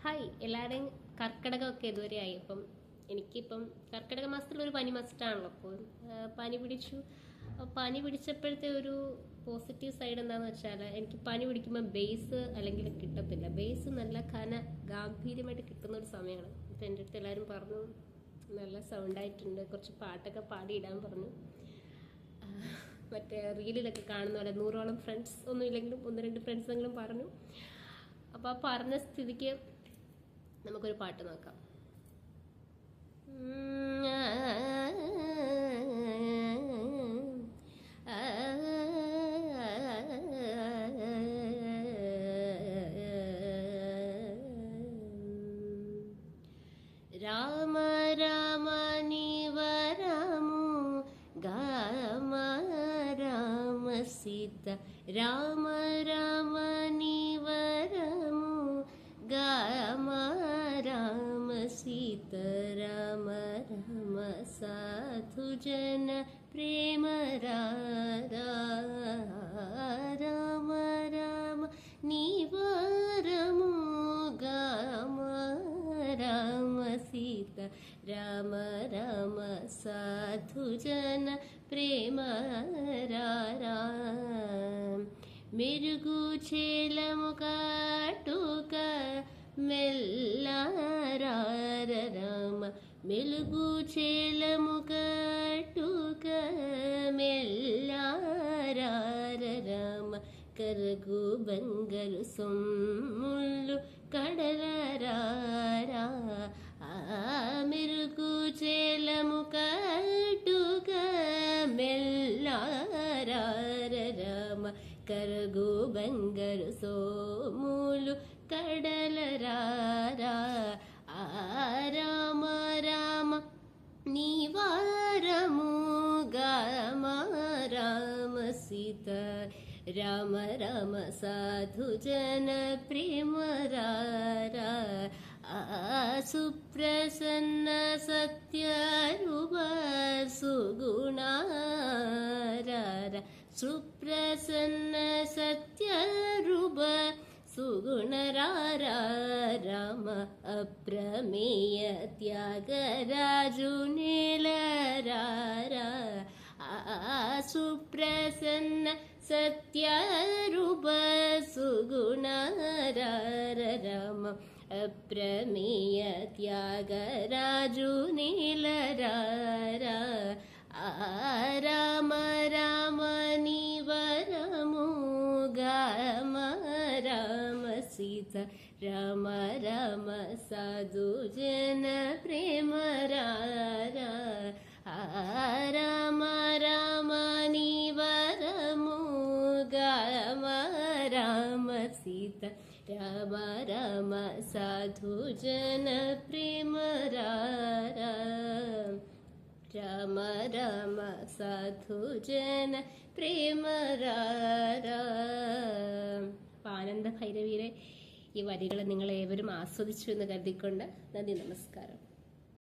Hi എല്ലാവരുടെയും കർക്കിടകമൊക്കെ ഇതുവരെ ആയി. അപ്പം എനിക്കിപ്പം കർക്കിടക മാസത്തിലൊരു പനി മസ്റ്റാണല്ലോ. അപ്പോൾ പനി പിടിച്ചു. പനി പിടിച്ചപ്പോഴത്തെ ഒരു പോസിറ്റീവ് സൈഡ് എന്താണെന്ന് വെച്ചാൽ എനിക്ക് പനി പിടിക്കുമ്പോൾ ബേസ് അല്ലെങ്കിൽ കിട്ടത്തില്ല. ബേസ് നല്ല ഗാംഭീര്യമായിട്ട് കിട്ടുന്ന ഒരു സമയമാണ്. അപ്പം എൻ്റെ അടുത്ത് എല്ലാവരും പറഞ്ഞു നല്ല സൗണ്ടായിട്ടുണ്ട്, കുറച്ച് പാട്ടൊക്കെ പാടിയിടാൻ പറഞ്ഞു. മറ്റേ റീലിലൊക്കെ കാണുന്ന പോലെ 100ഓളം ഫ്രണ്ട്സ് ഒന്നും ഇല്ലെങ്കിലും 1-2 ഫ്രണ്ട്സെങ്കിലും പറഞ്ഞു. അപ്പോൾ ആ പറഞ്ഞ സ്ഥിതിക്ക് നമുക്കൊരു പാട്ട് നോക്കാം. രാമ രാമ നീവരമു ഗാമ രാമ സീത രാമ രാമ നീവരമു ഗാമ രാമ സീത രാമ രാമ സാധു ജന ಪ್ರೇಮ ರಾಮ ರಾಮ ನೀವರಮು ಗಾಮ ರಾಮ ಸೀತ ರಾಮ ರಾಮ ಸಾಧು ಜನ ಪ್ರೇಮ ಮೆರುಗು ಛೇಲಮು ಕಾಟುಕ మెల్లారార రామ మెలుగు చేలము కట్టుక మెల్లారార రామ కరగు బంగరు సొమ్ములు కడలరారా మెరుగు చేలము కట్టుక మెల్లారార రామ కరగు బంగరు సోములు కడలరారా రామ రామ నీవారము గామ రామ సీత రామ రామ సాధు జన ప్రేమ సుప్రసన్న సత్యరూప సుగుణార సుప్రసన్న సత్యరూప సుగుణరార రామ అప్రమేయ త్యాగరాజు నేలరార సుప్రసన్న సత్యరూప సుగుణరార రామ అప్రమేయ త్యాగరాజు నేలరార రామ రామ నీవరము గామ రామ సీత రామ రామ సాధు జన ప్రేమ రామ రామ నీవరము గామ రామ సీత రామ రామ సాధు జన ప్రేమ రామ రామ సాధు జన ప్రేమ ആനന്ദ ഭൈരവിയിലെ ഈ വരികൾ നിങ്ങൾ ഏവരും ആസ്വദിച്ചു എന്ന് കരുതിക്കൊണ്ട് നന്ദി, നമസ്കാരം.